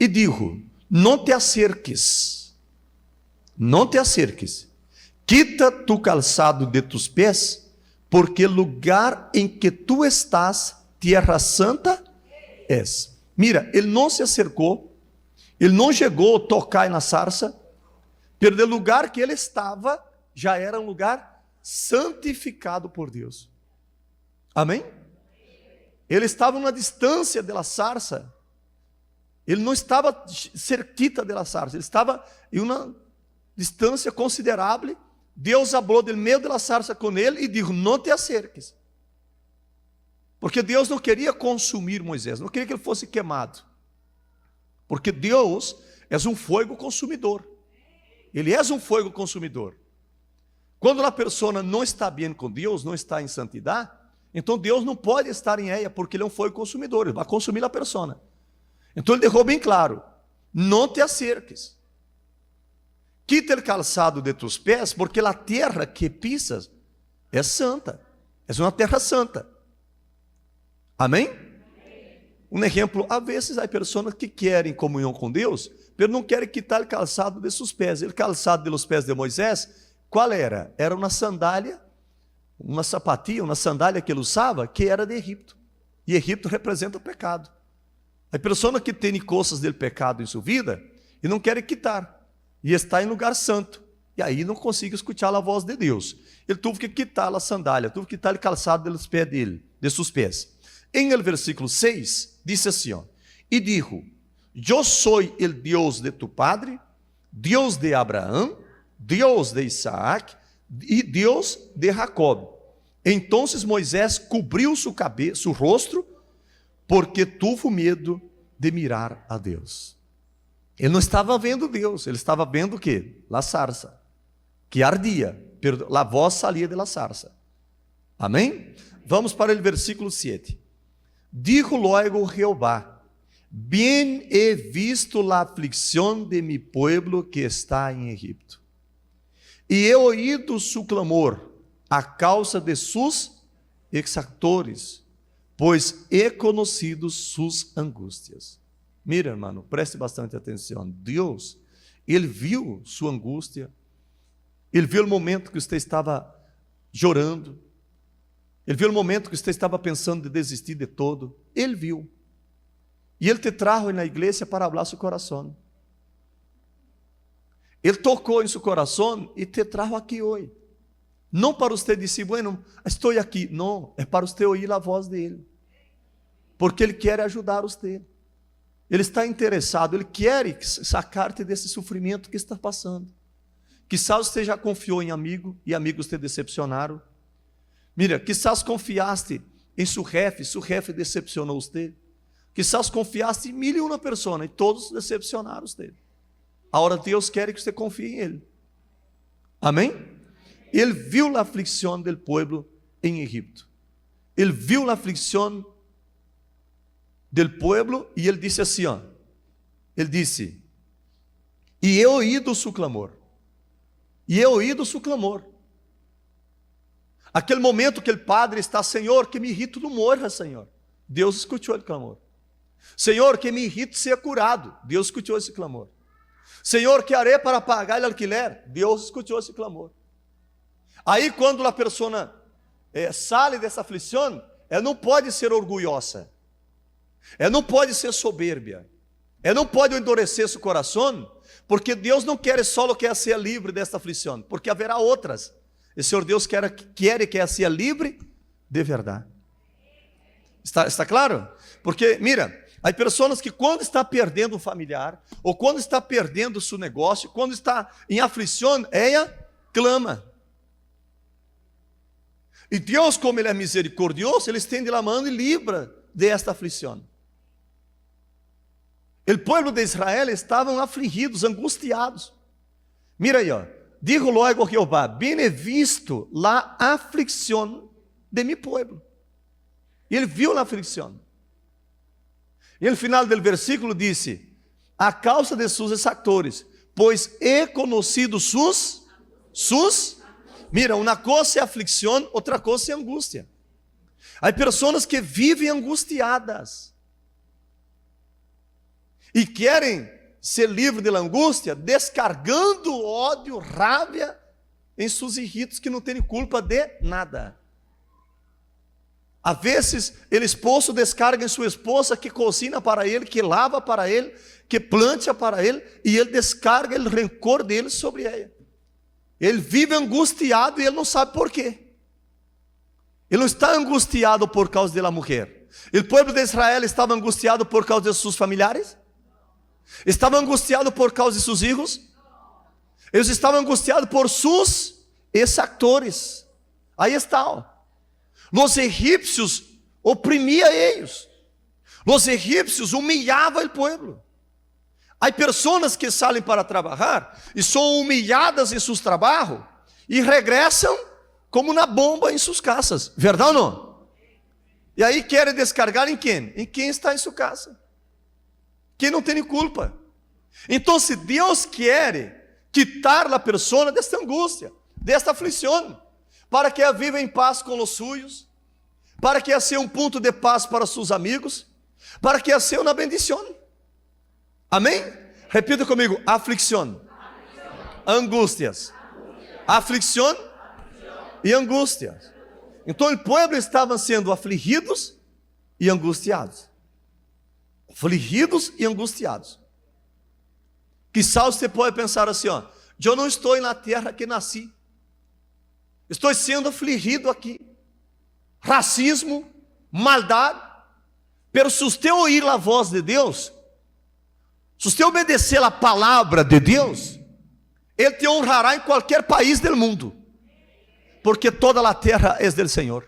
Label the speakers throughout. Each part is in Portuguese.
Speaker 1: e dijo: não te acerques, não te acerques, quita tu calçado de tus pés, porque el lugar em que tu estás, tierra santa és. Mira, ele não se acercou, ele não chegou a tocar na sarça, pero o lugar que ele estava já era um lugar santificado por Deus. Amém? Ele estava numa distância da sarça. Ele não estava cerquita da sarça, ele estava em uma distância considerável. Deus falou do meio da sarça com ele e disse: não te acerques. Porque Deus não queria consumir Moisés, não queria que ele fosse queimado. Porque Deus é um fogo consumidor. Ele é um fogo consumidor. Quando a pessoa não está bem com Deus, não está em santidade, então Deus não pode estar em ela, porque ele é um fogo consumidor, ele vai consumir a pessoa. Então ele deixou bem claro: não te acerques. Quita o calçado de tus pés, porque a terra que pisas é santa, é uma terra santa. Amém? Um exemplo: às vezes há pessoas que querem comunhão com Deus, mas não querem quitar o calçado de seus pés. O calçado de los pés de Moisés, qual era? Era uma sandália, uma sapatilha, uma sandália que ele usava, que era de Egipto. E Egipto representa o pecado. Há pessoas que têm coisas do pecado em sua vida e não querem quitar. E está em lugar santo. E aí não consegue escutar a voz de Deus. Ele teve que quitar a sandália, teve que quitar o calçado dos pés dele, de seus pés. Em el versículo 6, diz assim: ó, e dijo: eu sou o Deus de tu padre, Deus de Abraão, Deus de Isaac e Deus de Jacob. Então Moisés cobriu seu rosto, porque tuvo medo de mirar a Deus. Ele não estava vendo Deus, ele estava vendo o quê? La sarça, que ardia, a voz saía de la sarça. Amém? Vamos para o versículo 7. Dijo luego Jehová: bien he visto la aflicción de mi pueblo que está en Egipto, e he oído su clamor a causa de sus exactores, pois he conocido sus angustias. Mira, irmão, preste bastante atenção. Deus, ele viu sua angústia, ele viu o momento que você estava chorando, ele viu o momento que você estava pensando de desistir de todo. Ele viu. E ele te trajo na igreja para falar seu coração. Ele tocou em seu coração e te trajo aqui hoje. Não para você dizer: bueno, estou aqui. Não, é para você ouvir a voz dele. Porque ele quer ajudar você. Ele está interessado, ele quer sacar-te desse sofrimento que está passando. Quizás você já confiou em amigo e amigos te decepcionaram. Mira, quizás confiaste em seu chefe decepcionou você. Quizás confiaste em 1001 pessoas e todos decepcionaram você. Agora Deus quer que você confie em Ele. Amém? Ele viu a aflição do povo em Egipto. Ele viu a aflição do povo e ele disse assim, ó. Ele disse: e he oído su clamor. E he oído su clamor. Aquele momento que o padre está: Senhor, que me irrito não morra, Senhor. Deus escutou o clamor. Senhor, que me irrito seja curado. Deus escutou esse clamor. Senhor, que haré para pagar o alquiler? Deus escutou esse clamor. Aí quando a pessoa sai dessa aflição, ela não pode ser orgulhosa. Ela não pode ser soberbia. Ela não pode endurecer seu coração, porque Deus não quer só que ela seja livre desta aflição, porque haverá outras. O Senhor Deus quer que ela seja livre de verdade. Está claro? Porque, mira, há pessoas que quando está perdendo um familiar, ou quando está perdendo seu negócio, quando está em aflição, ela clama. E Deus, como Ele é misericordioso, Ele estende a mão e livra desta aflição. O povo de Israel estavam afligidos, angustiados. Mira aí, ó. Dijo luego Jehová: bien he visto la aflicción de mi pueblo. E ele viu a aflição. E no final do versículo disse: a causa de seus exactores, pois he conocido sus. Mira, uma coisa é aflição, outra coisa é angústia. Há pessoas que vivem angustiadas. e querem ser livres da angústia, descargando ódio, raiva em seus irmãos que não têm culpa de nada. Às vezes, o esposo descarga em sua esposa que cozinha para ele, que lava para ele, que plancha para ele, e ele descarga o rancor dele sobre ela. Ele vive angustiado e ele não sabe por quê. Ele não está angustiado por causa da mulher. O povo de Israel estava angustiado por causa de seus familiares? Estava angustiado por causa de seus filhos? Eles estavam angustiados por seus exactores. Aí está. Ó. Os egípcios oprimiam eles. Os egípcios humilhavam o povo. Há pessoas que saem para trabalhar e são humilhadas em seus trabalhos e regressam como uma bomba em suas casas. Verdade ou não? E aí querem descargar em quem? Em quem está em sua casa. Quem não tem culpa. Então, se Deus quer quitar a pessoa desta angústia, desta aflição, para que ela viva em paz com os suyos, para que ela seja um ponto de paz para seus amigos, para que ela seja uma bendição. Amém? Repita comigo: aflição, angústias, aflição e angústias. Então o povo estava sendo afligidos e angustiados. Afligidos e angustiados. Quizá você pode pensar assim: ó, eu não estou na terra que nasci, estou sendo afligido aqui. Racismo, maldade. Pero se você ouvir a voz de Deus, se você obedecer a palavra de Deus, Ele te honrará em qualquer país do mundo, porque toda a terra é do Senhor.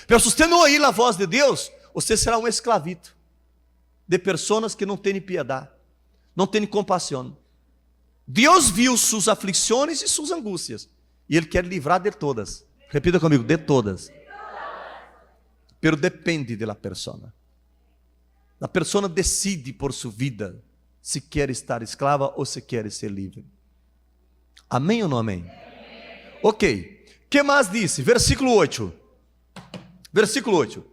Speaker 1: Pero se você não ouvir a voz de Deus, você será um esclavito de pessoas que não têm piedade, não têm compaixão. Deus viu suas aflições e suas angústias, e Ele quer livrar de todas. Repita comigo: de todas. Pero depende da pessoa. A pessoa decide por sua vida se quer estar escrava ou se quer ser livre. Amém ou não amém? Ok. Que mais disse? Versículo 8. Versículo 8.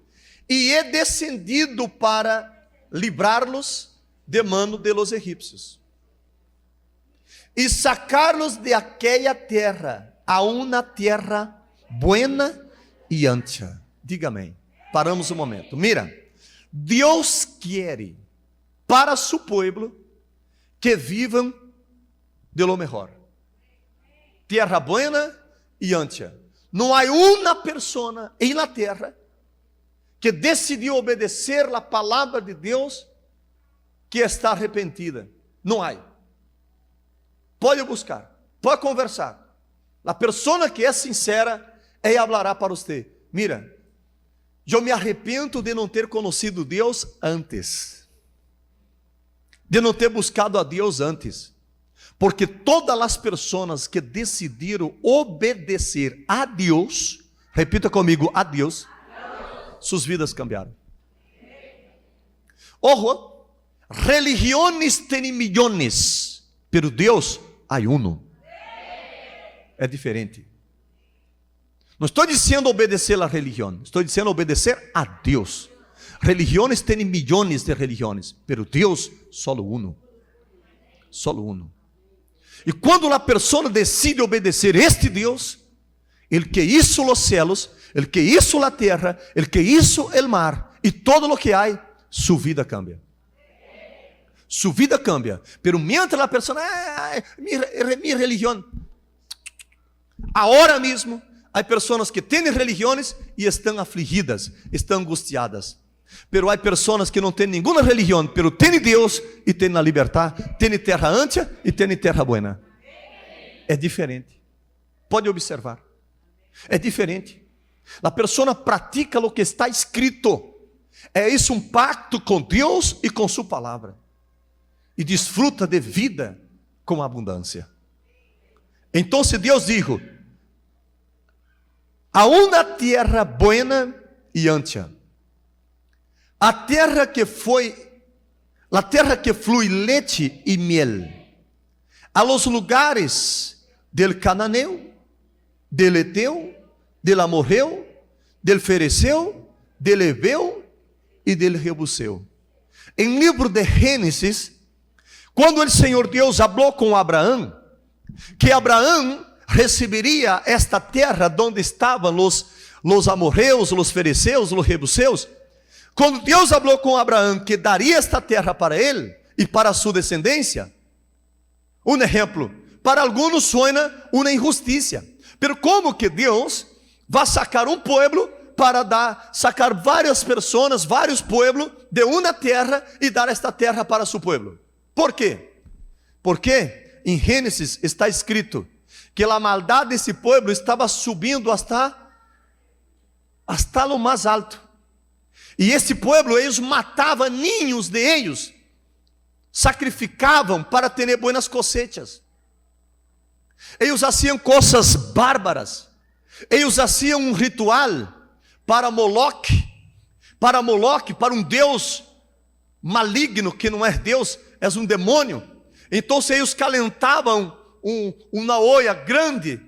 Speaker 1: E é descendido para livrar-los de mano de los egípcios e sacar-los de aquela terra a uma terra buena e ancha. Diga amém. Paramos um momento. Mira, Deus quer para su pueblo que vivam de lo mejor. Terra buena e ancha. Não há uma pessoa em la terra que decidiu obedecer a palavra de Deus que está arrependida. Não há. Pode buscar, pode conversar. A pessoa que é sincera, ela falará para você: mira, eu me arrependo de não ter conhecido Deus antes, de não ter buscado a Deus antes, porque todas as pessoas que decidiram obedecer a Deus, repita comigo: a Deus, suas vidas cambiaram. Ojo, religiões têm milhões, pero Deus há um. É diferente. Não estou dizendo obedecer à religião, estou dizendo obedecer a Deus. Religiões têm milhões de religiões, pero Deus solo uno. Solo uno. E quando a pessoa decide obedecer este Deus, Ele que hizo os céus, Ele que hizo a terra, Ele que hizo o mar e todo o que há, sua vida cambia. Sua vida cambia. Pero mientras a pessoa, mi religião, agora mesmo, há pessoas que têm religiões e estão afligidas, estão angustiadas. Pero há pessoas que não têm nenhuma religião, pero têm Deus e têm a liberdade, têm terra ancha e têm terra buena. É diferente. Pode observar. É diferente. A pessoa pratica o que está escrito. É isso um pacto com Deus e com sua palavra. E desfruta de vida com abundância. Então Deus dijo: a uma terra buena e ancha, a terra que flui leite e miel, a los lugares del cananeu, del eteu, del amorreu, del fereceu, del heveu e del jebuseu. Em livro de Gênesis, quando o Senhor Deus falou com Abraão, que Abraão receberia esta terra onde estavam os amorreus, os fereceus, os jebuseus, quando Deus falou com Abraão que daria esta terra para ele e para sua descendência, um exemplo, para alguns suena uma injustiça, pero como que Deus vai sacar um povo para sacar várias pessoas, vários pueblos de uma terra e dar esta terra para seu povo? Por quê? Porque em Gênesis está escrito que a maldade desse povo estava subindo hasta o mais alto. E esse povo, eles matavam ninhos de eles, sacrificavam para ter boas cosechas. Eles faziam coisas bárbaras. Eles faziam um ritual para Moloque, para um Deus maligno, que não é Deus, é um demônio. Então eles calentavam uma olha grande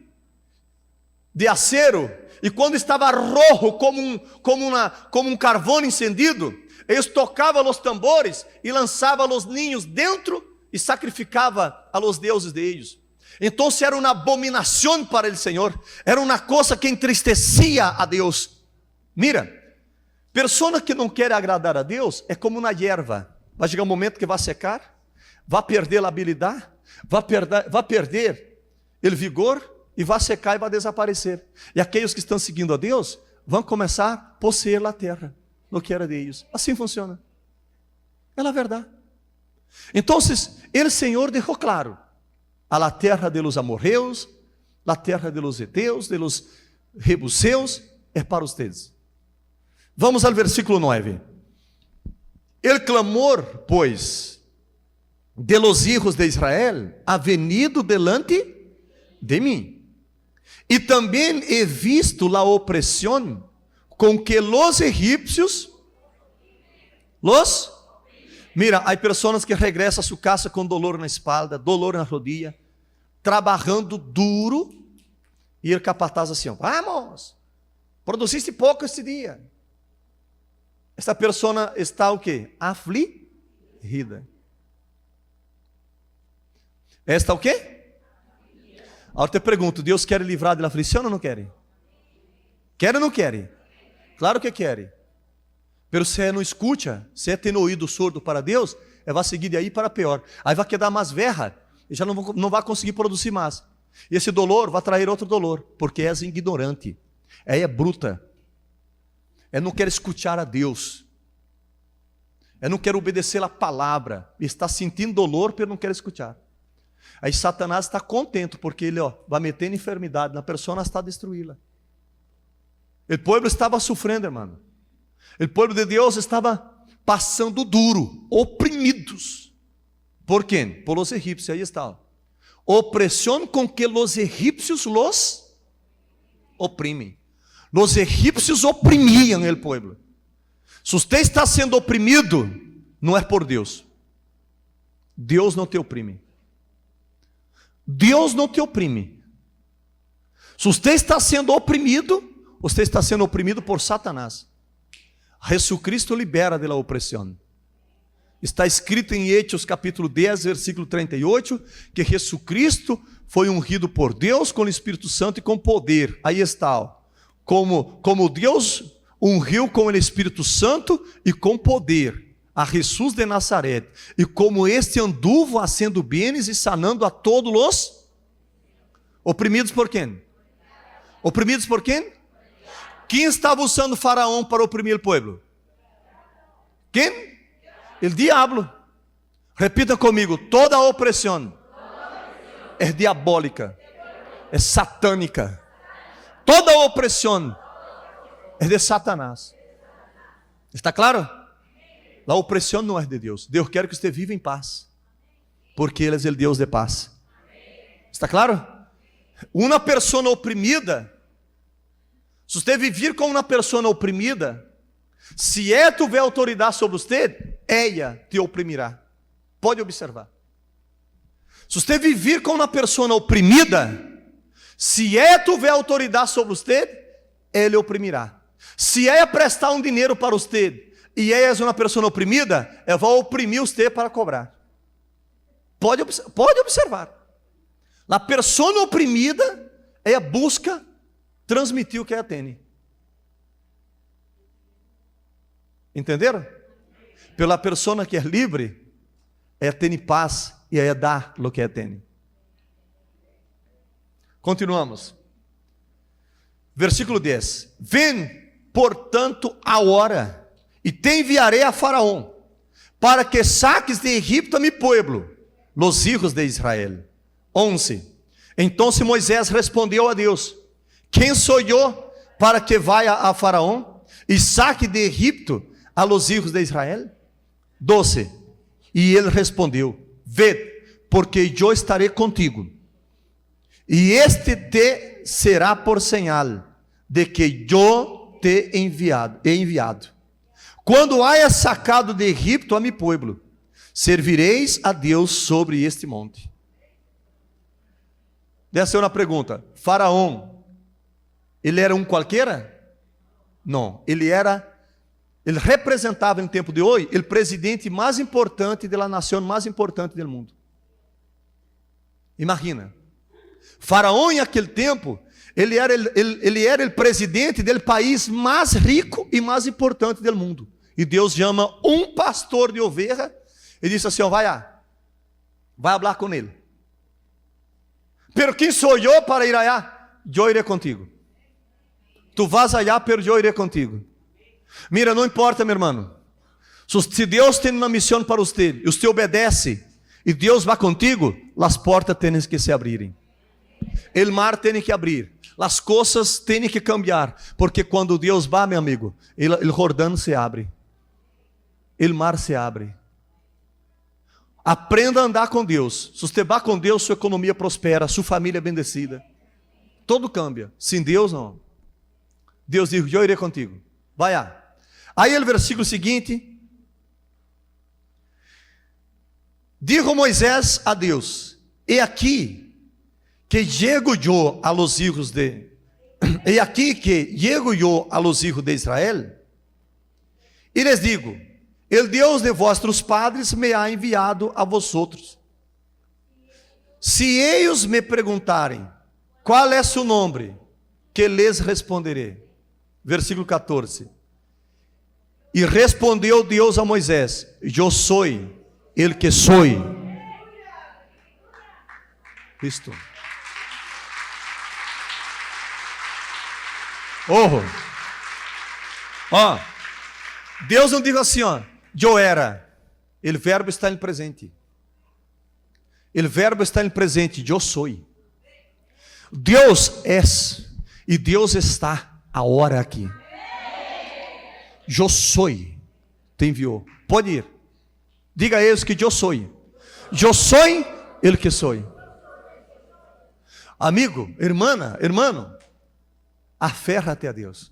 Speaker 1: de acero, e quando estava rojo como um carvão encendido, eles tocavam os tambores e lançavam os ninhos dentro e sacrificavam a los deuses de eles. Então era uma abominação para o Senhor, era uma coisa que entristecia a Deus. Mira, pessoa que não quer agradar a Deus é como uma erva, vai chegar um momento que vai secar, vai perder a habilidade, vai perder o vigor e vai secar e vai desaparecer. E aqueles que estão seguindo a Deus vão começar a possuir a terra, no que era deles. Assim funciona. É a verdade. Então, o Senhor deixou claro: a terra de los amorreus, a terra de los heteus, de los jebuseus, é para vocês. Vamos ao versículo 9. El clamor, pois, de los hijos de Israel ha venido delante de mim, e também he visto la opressão com que los egípcios mira, há pessoas que regressam a sua casa com dolor na espalda, dolor na rodilha, trabalhando duro, e o capataz assim: vamos, produziste pouco este dia. Esta pessoa está o quê? Afligida. Está o quê? Agora eu te pergunto: Deus quer livrar da aflição ou não quer? Quer ou não quer? Claro que quer. Pero se não escuta, se tem ouído surdo para Deus, vai seguir de aí para pior. Aí vai quedar mais verra e já não vai conseguir produzir mais. E esse dolor vai trazer outro dolor, porque és ignorante, é bruta, não quer escutar a Deus, não quer obedecer a palavra, está sentindo dolor, pero não quer escutar. Aí Satanás está contente, porque ele vai meter enfermidade na pessoa hasta destruí-la. O povo estava sofrendo, irmão. O povo de Deus estava passando duro, oprimidos. ¿Por quem? Por los egípcios, aí está. Opressão com que los egípcios los oprimem. Los egípcios oprimiam o povo. Se você está sendo oprimido, não é por Deus. Deus não te oprime. Deus não te oprime. Se você está sendo oprimido, você está sendo oprimido por Satanás. Jesucristo libera de la opressão. Está escrito em Hechos capítulo 10, versículo 38, que Jesucristo foi ungido por Deus com o Espírito Santo e com poder. Aí está, como Deus ungiu com o Espírito Santo e com poder a Jesus de Nazaré, e como este anduvo fazendo bienes e sanando a todos os oprimidos por quem? Oprimidos por quem? Quem estava usando Faraó para oprimir o povo? Quem? O diabo. Repita comigo: toda opressão é diabólica, é satânica. Toda opressão é de Satanás. Está claro? A opressão não é de Deus. Deus quer que você viva em paz, porque Ele é o Deus de paz. Está claro? Uma pessoa oprimida, se você viver com uma pessoa oprimida, se tiver autoridade sobre você, ela te oprimirá. Pode observar. Se você viver com uma pessoa oprimida, se tiver autoridade sobre você, ele oprimirá. Se ela prestar um dinheiro para você e és uma pessoa oprimida, eu vou oprimir você para cobrar. Pode observar. A pessoa oprimida, ela busca transmitir o que ela tem. Entenderam? Pela pessoa que é livre, ela tem paz e ela dá o que ela tem. Continuamos. Versículo 10. Vem, portanto, a hora, e te enviarei a Faraó, para que saques de Egipto a mi pueblo, los hijos de Israel. 11. Então Moisés respondeu a Deus: quem sou eu para que vá a Faraó e saque de Egipto a los hijos de Israel? 12. E ele respondeu: vê, porque eu estarei contigo, e este te será por señal de que eu te he enviado. Quando hayas sacado de Egipto a mi pueblo, servireis a Deus sobre este monte. Essa é uma pergunta. Faraó, ele era um qualquer? Não, ele representava no tempo de hoje o presidente mais importante da nação mais importante do mundo. Imagina, Faraó em aquele tempo, ele era o presidente do país mais rico e mais importante do mundo. E Deus chama um pastor de ovelha e disse assim: vai falar com ele. Pero quem sou eu para ir allá? Eu irei contigo. Tu vas allá, pero eu irei contigo. Mira, não importa, meu irmão. Se Deus tem uma missão para você, e você obedece, e Deus vai contigo, as portas têm que se abrirem. O mar tem que abrir. As coisas têm que cambiar. Porque quando Deus vai, meu amigo, o Jordão se abre. O mar se abre. Aprenda a andar com Deus. Se você vai com Deus, sua economia prospera, sua família é bendecida. Tudo cambia. Sem Deus, não. Deus diz: eu irei contigo. Vai lá. Aí o versículo seguinte: dijo Moisés a Deus: e aqui que llego eu a los hijos de Israel, e les digo: el Deus de vossos padres me ha enviado a vosotros. Se eles me perguntarem qual é seu nome, que les responderei. Versículo 14. E respondeu Deus a Moisés: eu sou el que sou. Cristo. Deus não diz assim, eu era. O verbo está no presente. O verbo está no presente, eu sou. Deus é, e Deus está agora aqui. Eu sou, te enviou. Pode ir. Diga a eles que eu sou. Eu sou ele que sou. Amigo, irmão, aférrate a Deus.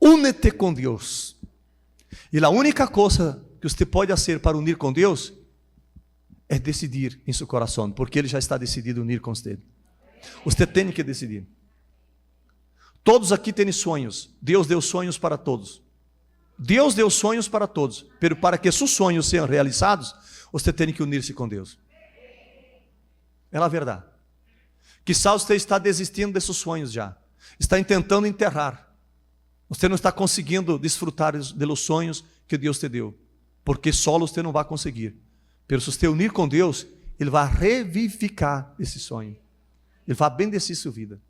Speaker 1: Únete com Deus. E a única coisa que você pode fazer para unir com Deus é decidir em seu coração, porque Ele já está decidido a unir com você. Você tem que decidir. Todos aqui têm sonhos. Deus deu sonhos para todos. Deus deu sonhos para todos. Mas para que seus sonhos sejam realizados, você tem que unir-se com Deus. É a verdade. Quizá você está desistindo desses sonhos já. Está tentando enterrar. Você não está conseguindo desfrutar dos sonhos que Deus te deu. Porque solo você não vai conseguir. Mas se você unir com Deus, Ele vai revivificar esse sonho. Ele vai bendecir sua vida.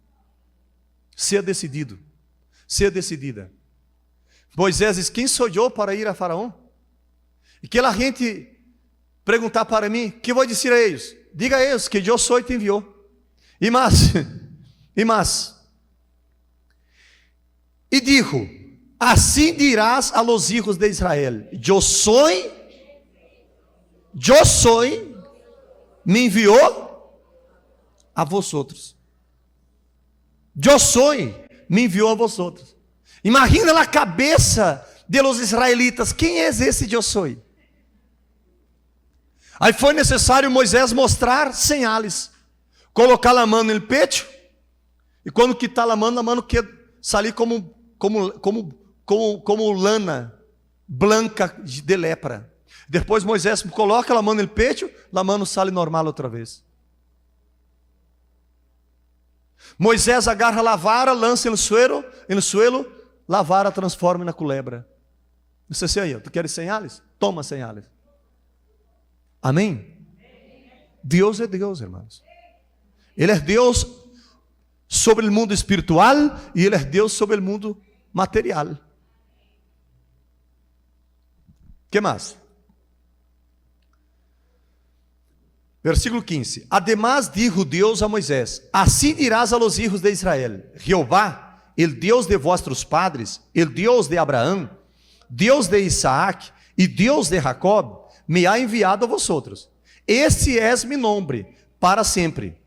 Speaker 1: Seja decidido. Seja decidida. Moisés diz: quem sou eu para ir a Faraó? E que a gente perguntar para mim, que vou dizer a eles? Diga a eles que eu sou e te enviou. E mais. E dijo: assim dirás a los hijos de Israel: eu sou, me enviou a vosotros. Eu sou, me enviou a vosotros. Imagina na cabeça de los israelitas: quem é esse eu sou? Aí foi necessário Moisés mostrar señales, colocar a mão no peito, e quando quitar a mão quer sair como como lana blanca de lepra. Depois Moisés coloca a mão no peito, a mão sale normal outra vez. Moisés agarra a vara, lança no suelo, a vara transforma na culebra. Você sei aí, tu queres señales? Toma señales. Amém? Deus é Deus, irmãos. Ele é Deus sobre o mundo espiritual e Ele é Deus sobre o mundo material. Que mais? Versículo 15. Además dijo Deus a Moisés: assim dirás a los hijos de Israel: Jehová, el Deus de vuestros padres, el Deus de Abraão, Deus de Isaac e Deus de Jacob, me ha enviado a vosotros. Este es mi nombre para sempre.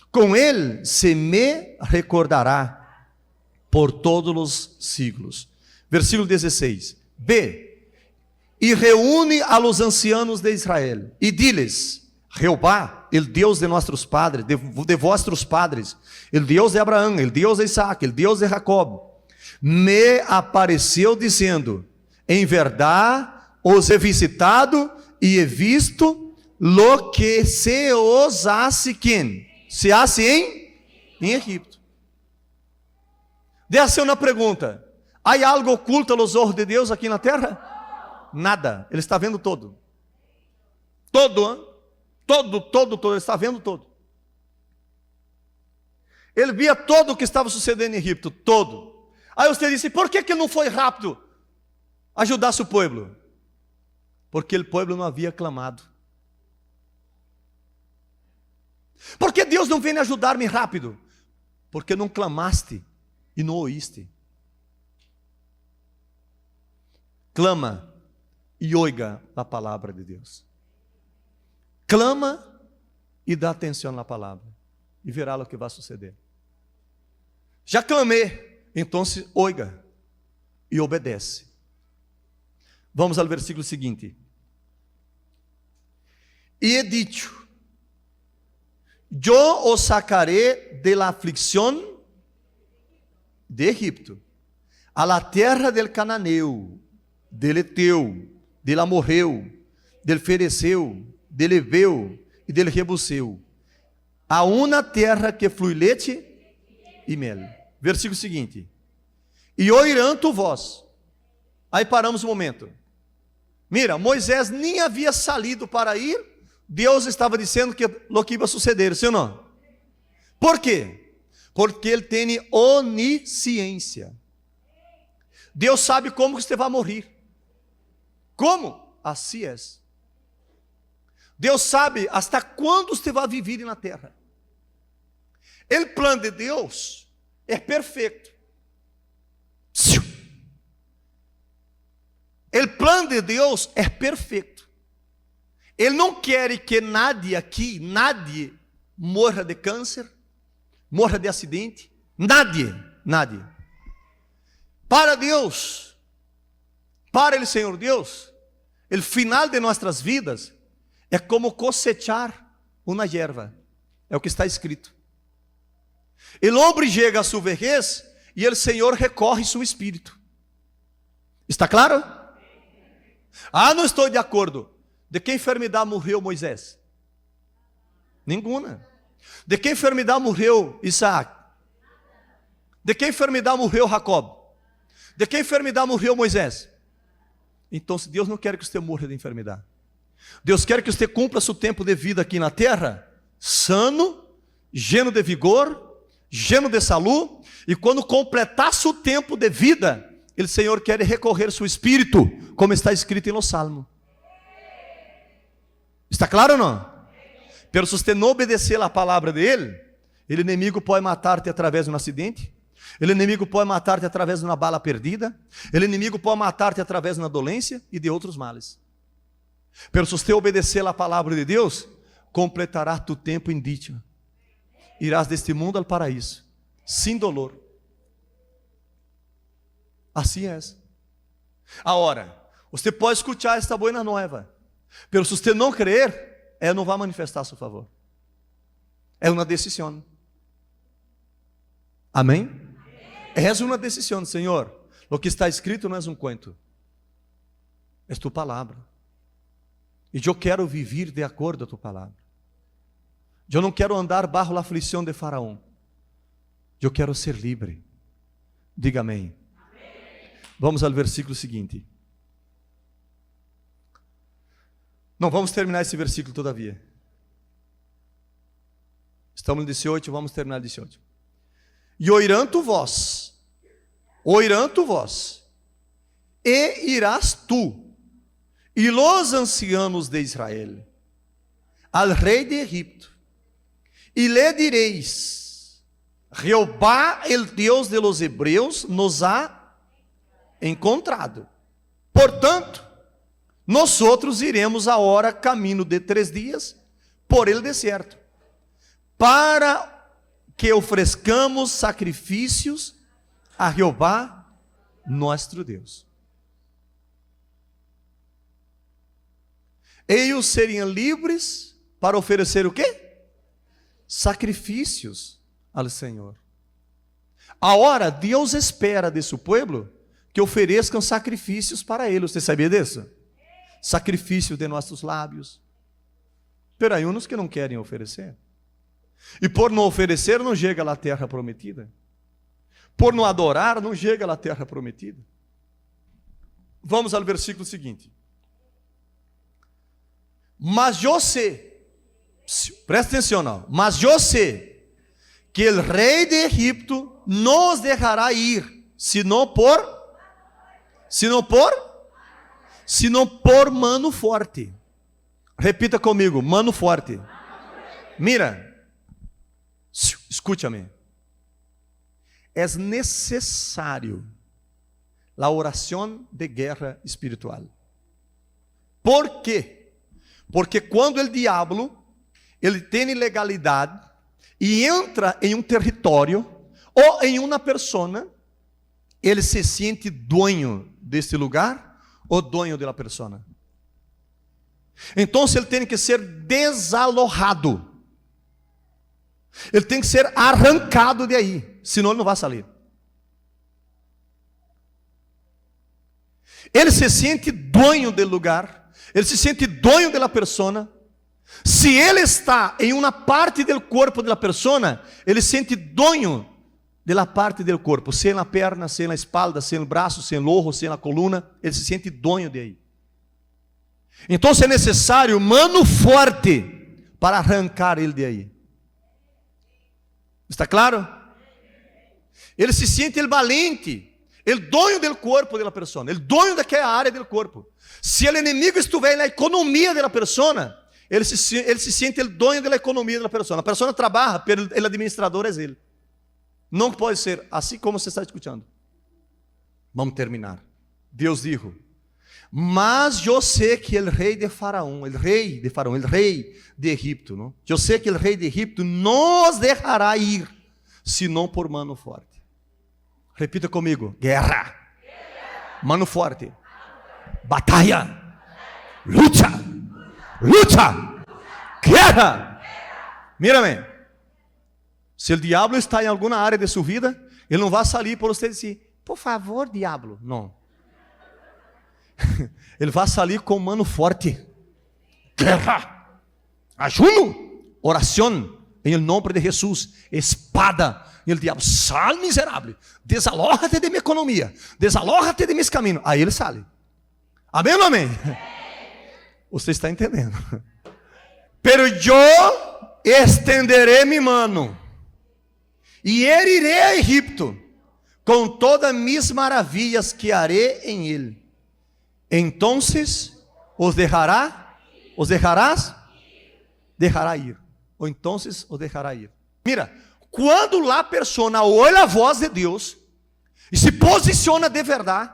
Speaker 1: Com ele se me recordará por todos os siglos. Versículo 16. B. E reúne a los ancianos de Israel e diles: Jehová, el Deus de nossos padres, de vossos padres, el Deus de Abraão, el Deus de Isaac, el Deus de Jacob, me apareceu dizendo: em verdade os he visitado e he visto lo que se os hace quem? Se hace em Egipto. Deixa uma pergunta: há algo oculto aos olhos de Deus aqui na terra? Nada, Ele está vendo todo. Todo, Ele está vendo todo. Ele via todo o que estava sucedendo em Egipto, todo. Aí você disse: por que não foi rápido ajudar seu povo? Porque o povo não havia clamado. Por que Deus não vem ajudar-me rápido? Porque não clamaste e não oíste. Clama e oiga a palavra de Deus. Clama e dá atenção na palavra, e verá o que vai suceder. Já clamei, então oiga e obedece. Vamos ao versículo seguinte. E he dicho: yo os sacaré de la aflicción de Egipto, a la tierra del cananeu, del eteu, del amorreu, del fereceu, del heveu e del jebuseu, a uma terra que flui leite e mel. Versículo seguinte. E oirão tu voz. Aí paramos um momento. Mira, Moisés nem havia salido para ir, Deus estava dizendo que o que ia suceder, sim ou não? Por quê? Porque ele tem onisciência. Deus sabe como que você vai morrer. Como? Assim é. Deus sabe hasta quando você vai viver na terra. O plano de Deus é perfeito. O plano de Deus é perfeito. Ele não quer que nadie morra de câncer, morra de acidente, nadie. Para Deus, para o Senhor Deus, o final de nossas vidas é como cosechar uma erva, é o que está escrito. O homem chega a sua vejez e o Senhor recorre seu espírito. Está claro? Ah, não estou de acordo. De que enfermidade morreu Moisés? Nenhuma. De que enfermidade morreu Isaac? De que enfermidade morreu Jacob? De que enfermidade morreu Moisés? Então, se Deus não quer que você morra de enfermidade, Deus quer que você cumpra seu tempo de vida aqui na terra, sano, lleno de vigor, lleno de saúde, e quando completar seu tempo de vida, o Senhor quer recorrer seu espírito, como está escrito em los Salmos. Está claro ou não? Pero se você não obedecer a palavra dele, o inimigo pode matar-te através de um acidente, o inimigo pode matar-te através de uma bala perdida, o inimigo pode matar-te através de uma dolência e de outros males. Pero se você obedecer a palavra de Deus, completará tu tempo indígena. Irás deste mundo ao paraíso, sem dolor. Assim é. Agora, você pode escutar esta boa nova, pero se você não crer, ela não vai manifestar a seu favor. É uma decisão. Amém? É uma decisão, Senhor. O que está escrito não é um cuento, é tu palavra. E eu quero viver de acordo a tu palavra. Eu não quero andar bajo a aflição de Faraó. Eu quero ser livre. Diga amém. Vamos ao versículo seguinte. Não vamos terminar esse versículo todavia. Estamos no 18, vamos terminar no 18. E oirão tu vós, e irás tu, e los ancianos de Israel, al rei de Egipto, e lhe direis: Jeová, el Deus de los hebreus, nos ha encontrado. Portanto, nós outros iremos agora caminho de 3 dias por el deserto, para que ofereçamos sacrifícios a Jeová, nosso Deus. Eles seriam livres para oferecer o quê? Sacrifícios ao Senhor. Agora, Deus espera desse povo que ofereçam sacrifícios para Ele. Você sabia disso? Sacrifício de nossos lábios. Pero há uns que não querem oferecer. E por não oferecer, não chega à terra prometida. Por não adorar, não chega à terra prometida. Vamos ao versículo seguinte. Mas eu sei, presta atenção não, mas eu sei que o rei de Egipto nos deixará ir, senão por mano forte. Repita comigo, mano forte. Mira, escúchame. É necessário a oração de guerra espiritual. ¿Por quê? Porque quando o diabo ele tem legalidade e entra em um território ou em uma pessoa, ele se sente dono deste lugar ou dono da pessoa. Então ele tem que ser desalojado. Ele tem que ser arrancado de aí, senão ele não vai sair. Ele se sente dono do lugar, ele se sente dono da pessoa. Se ele está em uma parte do corpo da pessoa, ele sente dono da parte do corpo, seja na perna, seja na espalda, seja no braço, seja no ojo, seja na coluna, ele se sente dono de aí. Então é necessário mano forte para arrancar ele de aí. Está claro? Ele se sente el valente, el dono do corpo da pessoa, el dono daquela área do corpo. Se o inimigo estiver na economia da pessoa, ele se sente el dono da economia da pessoa. A pessoa trabalha, pero o administrador é ele. Não pode ser assim como você está escutando. Vamos terminar. Deus dijo: mas eu sei que o rei de Faraó, o rei de Egipto, não? Eu sei que o rei de Egipto nos deixará ir, senão por mano forte. Repita comigo: guerra, mano forte, batalha, luta, guerra. Mira-me, se o diabo está em alguma área de sua vida, ele não vai sair por você dizer: por favor, diabo. Não. Ele vai sair com mano forte, guerra, ajuno, oração, em nome de Jesus, espada. E o diabo: sal miserável, desalójate de minha economia, desalójate de meus caminhos. Aí ele sai. Amém ou não amém? Você está entendendo? Pero eu estenderei minha mano e herirei a Egipto com todas mis maravilhas que harei em ele. Entonces os dejarás ir. Ou entonces os dejará ir. Mira, quando a pessoa olha a voz de Deus e se posiciona de verdade,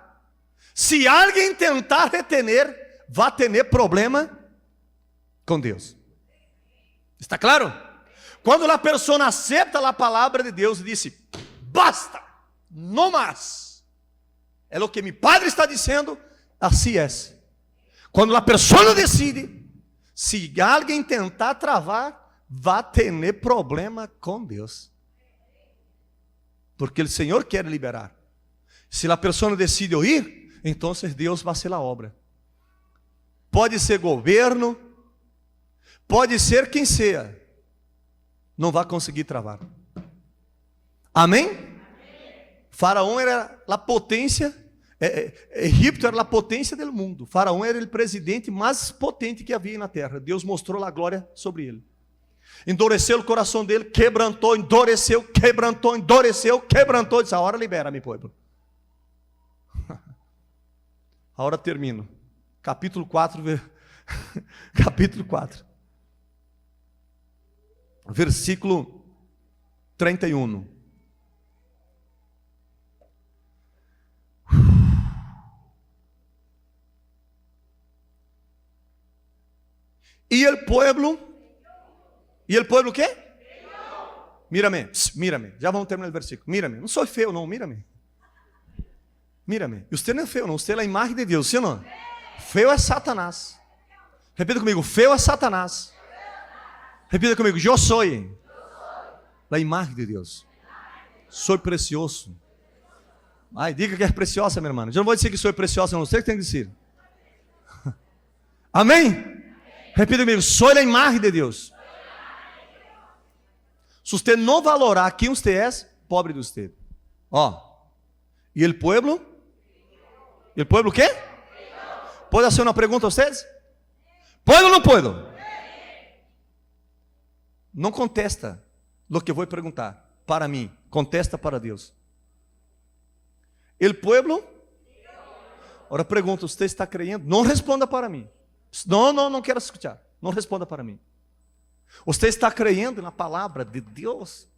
Speaker 1: se alguém tentar retener, vai ter problema com Deus. Está claro? Quando a pessoa aceita a palavra de Deus e diz: basta, não mais, é o que meu Padre está dizendo, assim é. Quando a pessoa decide, se alguém tentar travar, vai ter problema com Deus. Porque o Senhor quer liberar. Se a pessoa decide ouvir, então Deus vai fazer a obra. Pode ser governo, pode ser quem seja, não vai conseguir travar. Amém? Faraó era a potência, Egipto era a potência do mundo. Faraó era o presidente mais potente que havia na terra. Deus mostrou a glória sobre ele. Endureceu o coração dele, quebrantou, endureceu, quebrantou, endureceu, quebrantou. Disse: agora libera, meu povo. Agora termino. Capítulo 4, capítulo 4. Versículo 31. E o pueblo o quê? Mírame, mírame. Já vamos terminar o versículo. Mírame. Não sou feio, não. Mírame. Mírame. E você não é feio, não. Você é a imagem de Deus, sim ou não? Feio é Satanás. Repita comigo. Feio é Satanás. Repita comigo. Eu sou a imagem de Deus. Sou precioso. Ai, diga que é preciosa, minha irmã. Eu não vou dizer que sou preciosa, não sei o que tem que dizer. Amém? Repita comigo. Sou a imagem de Deus. Se você não valorar quem você é, pobre de você. E o pueblo? E o pueblo o quê? Pode fazer uma pergunta a vocês? Pode ou não pode? Não contesta o que eu vou perguntar para mim. Contesta para Deus. O pueblo? Agora pergunta, você está crendo? Não responda para mim. Não quero escutar. Não responda para mim. Você está crendo na palavra de Deus?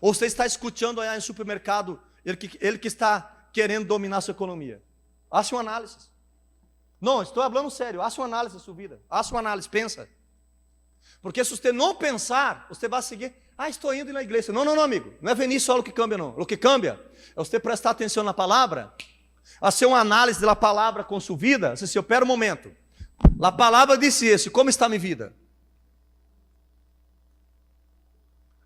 Speaker 1: Ou você está escutando aí no supermercado ele que está querendo dominar a sua economia? Faça uma análise. Não, estou falando sério. Faça uma análise da sua vida. Faça uma análise, pensa. Porque se você não pensar, você vai seguir. Estou indo na igreja. Não, amigo. Não é venir só o que cambia, não. O que cambia é você prestar atenção na palavra, fazer uma análise da palavra com sua vida. Você diz: espera um momento. A palavra disse isso. Como está minha vida?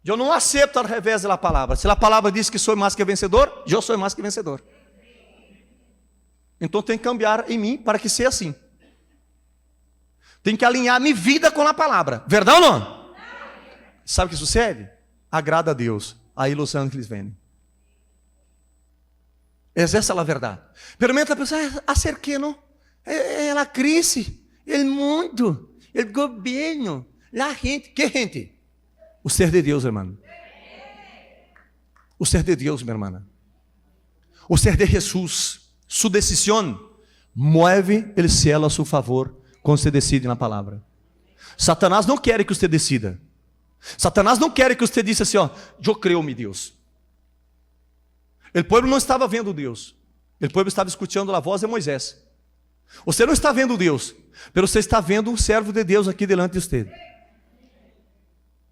Speaker 1: Eu não aceito ao revés da palavra. Se a palavra diz que sou mais que vencedor, eu sou mais que vencedor. Então tem que cambiar em mim para que seja assim. Tem que alinhar minha vida com a palavra. Verdade ou não? Sabe o que sucede? Agrada a Deus. Aí os ángeles vêm. Essa é a verdade. Pelo menos a pessoa acerca, não? É a crise, o mundo, o governo, a gente. Que gente? O ser de Deus, irmão. O ser de Deus, minha irmã. O ser de Jesus. Sua decisão move o céu a seu favor quando você decide na palavra. Satanás não quer que você decida. Satanás não quer que você diga assim: eu creio em Deus. O povo não estava vendo Deus. O povo estava escutando a voz de Moisés. Você não está vendo Deus, mas você está vendo um servo de Deus aqui delante de você,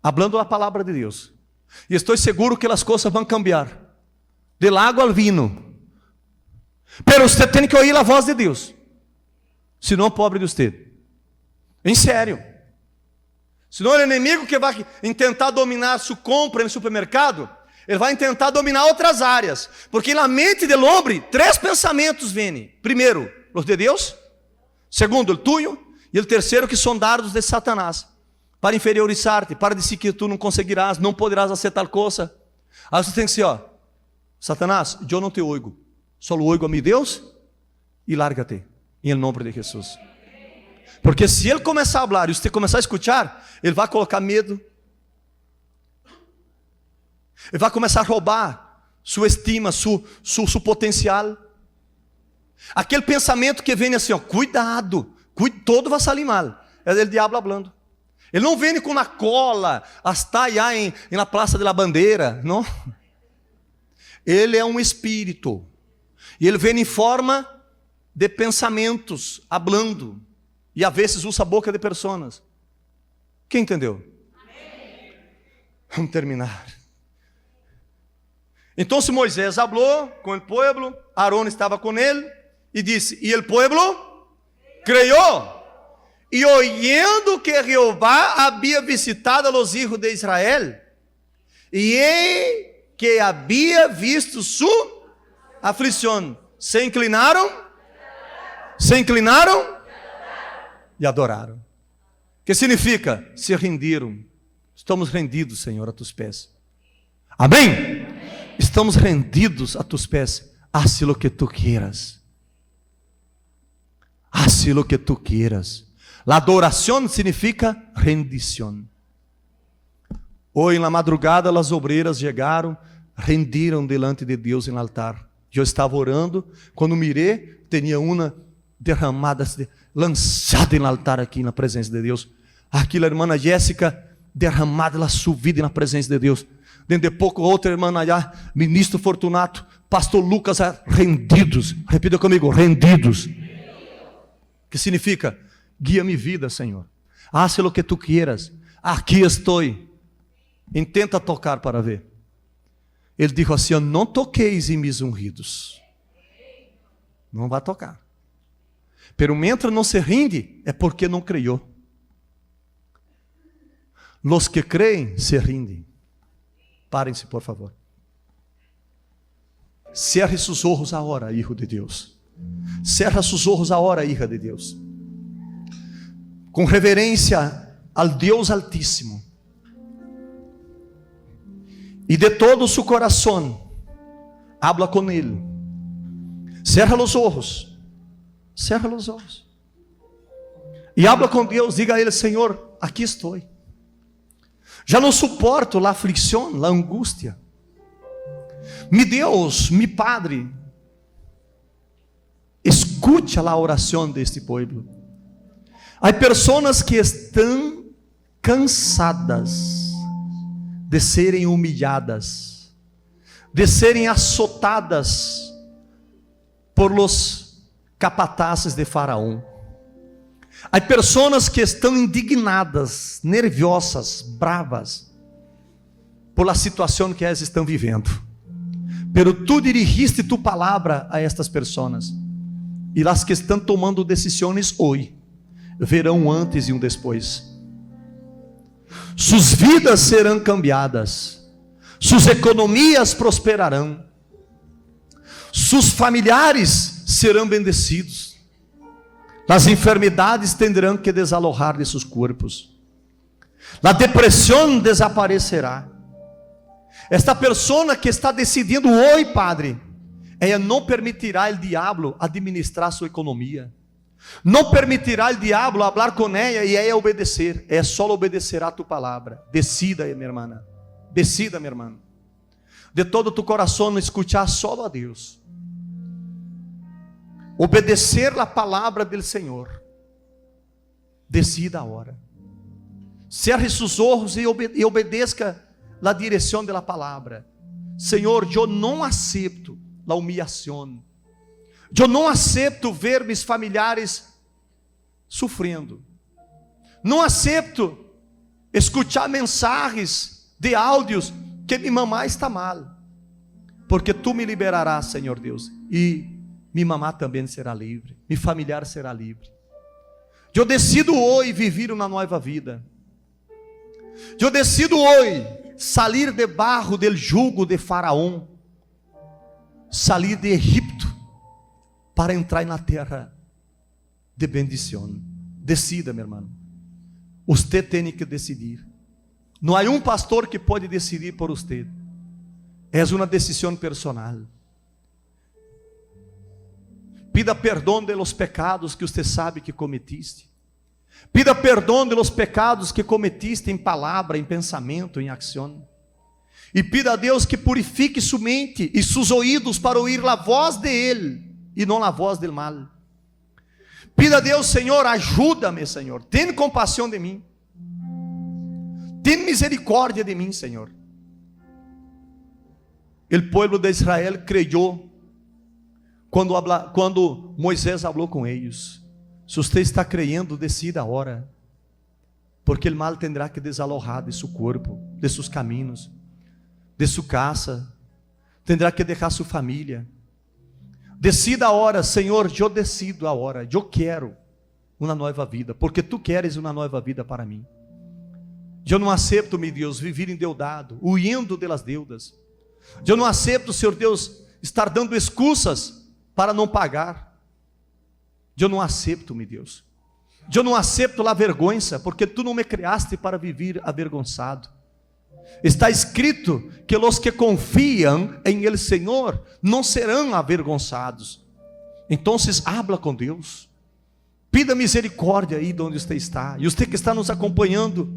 Speaker 1: hablando a palavra de Deus. E estou seguro que as coisas vão cambiar, del água ao vinho. Pero você tem que ouvir a voz de Deus, senão pobre de você. Em sério. Senão o inimigo que vai tentar dominar sua compra no supermercado, ele vai tentar dominar outras áreas. Porque na mente do homem, 3 pensamentos vêm. Primeiro, os de Deus. Segundo, o tuyo. E o terceiro, que são dardos de Satanás, para inferiorizar-te, para dizer que tu não conseguirás, não poderás fazer tal coisa. Aí você tem que dizer: Satanás, eu não te oigo, só oigo a meu Deus, e larga-te, em nome de Jesus. Porque se ele começar a falar e você começar a escutar, ele vai colocar medo, ele vai começar a roubar sua estima, seu potencial. Aquele pensamento que vem assim: cuidado, todo vai sair mal. É o diabo falando. Ele não vem com uma cola, está aí na Praça da Bandeira, não. Ele é um espírito, e ele vem em forma de pensamentos, hablando, e às vezes usa a boca de pessoas. Quem entendeu? Amém. Vamos terminar. Então Moisés falou com o povo, Arão estava com ele, e disse: e o povo creyó. E oyendo que Jeová havia visitado a los hijos de Israel, e que havia visto aflición. Se inclinaram e adoraram. Que significa? Se rendiram. Estamos rendidos, Senhor, a tus pés. Amém? Estamos rendidos a tus pés. Haz lo que tu quieras. Haz lo que tu quieras. La adoración significa rendición. Hoy en la madrugada las obreiras llegaram, rendiram delante de Deus em altar. Eu estava orando, quando mirei, tinha uma derramada, lançada em altar aqui na presença de Deus. Aqui a irmã Jéssica derramada, ela subida na presença de Deus. Dentro de pouco, outra irmã allá, ministro Fortunato, pastor Lucas, rendidos. Repita comigo, rendidos. Que significa? Guia minha vida, Senhor. Haz lo que tu quieras. Aqui estou. Intenta tocar para ver. Ele disse assim: não toqueis em mis ungidos. Não vai tocar. Pero mientras não se rinde, é porque não creyó. Los que creem se rindem. Parem-se, por favor. Cerre seus olhos agora, hijo de Deus. Cerra seus olhos agora, hija de Deus. Com reverência ao Deus Altíssimo. E de todo su coração, habla com Ele. Cerra os olhos. Cerra os olhos. E habla com Deus. Diga a Ele: Senhor, aqui estou. Já não suporto a aflição, a angústia. Mi Deus, mi Padre, escucha a oração deste povo. Há pessoas que estão cansadas de serem humilhadas, de serem azotadas por los capatazes de Faraó. Há pessoas que estão indignadas, nerviosas, bravas, por la situação que elas estão vivendo. Pero tu dirigiste tu palavra a estas pessoas, e as que estão tomando decisões hoje, verão antes e depois. Suas vidas serão cambiadas, suas economias prosperarão, seus familiares serão bendecidos, as enfermidades terão que desalojar de seus corpos, a depressão desaparecerá. Esta pessoa que está decidindo hoje, Padre, ela não permitirá o diabo administrar sua economia. Não permitirá o diabo falar com ela e ela obedecer. É só obedecerá a tu palavra. Decida, minha irmã. Decida, minha irmã. De todo tu coração, escuchar só a Deus. Obedecer a palavra do Senhor. Decida agora. Cerre seus olhos e obedeça a direção da palavra. Senhor, eu não aceito a humilhação. Eu não aceito ver meus familiares sofrendo. Não aceito escutar mensagens de áudios que minha mamã está mal. Porque tu me liberarás, Senhor Deus. E minha mamã também será livre. Meu familiar será livre. Eu decido hoje viver uma nova vida. Eu decido hoje sair debaixo do jugo de Faraó. Sair de Egipto. Para entrar na terra de bendição. Decida, meu irmão. Você tem que decidir. Não há pastor que pode decidir por você. É uma decisão personal. Pida perdão de los pecados que você sabe que cometiste. Pida perdão de los pecados que cometiste em palavra, em pensamento, em ação. E pida a Deus que purifique sua mente e seus ouvidos para ouvir a voz de Ele e não a voz do mal. Pida a Deus: Senhor, ajuda-me, Senhor. Tem compaixão de mim. Tem misericórdia de mim, Senhor. O povo de Israel creyó quando Moisés falou com eles. Se você está creyendo, decida agora. Porque o mal terá que desalojar de seu corpo, de seus caminhos, de sua casa. Terá que deixar sua família. Decida a hora: Senhor, eu decido a hora. Eu quero uma nova vida, porque Tu queres uma nova vida para mim. Eu não aceito, meu Deus, viver endeudado, huyendo das deudas. Eu não aceito, Senhor Deus, estar dando excusas para não pagar. Eu não aceito, meu Deus. Eu não aceito a vergonha, porque tu não me criaste para viver avergonçado. Está escrito que os que confiam em el Senhor não serão avergonçados. Então, habla com Deus. Pida misericórdia aí de onde você está. E você que está nos acompanhando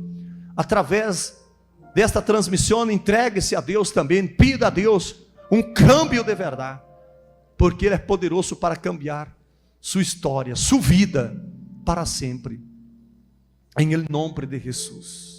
Speaker 1: através desta transmissão, entregue-se a Deus também. Pida a Deus um câmbio de verdade, porque Ele é poderoso para cambiar sua história, sua vida para sempre. Em el nome de Jesus.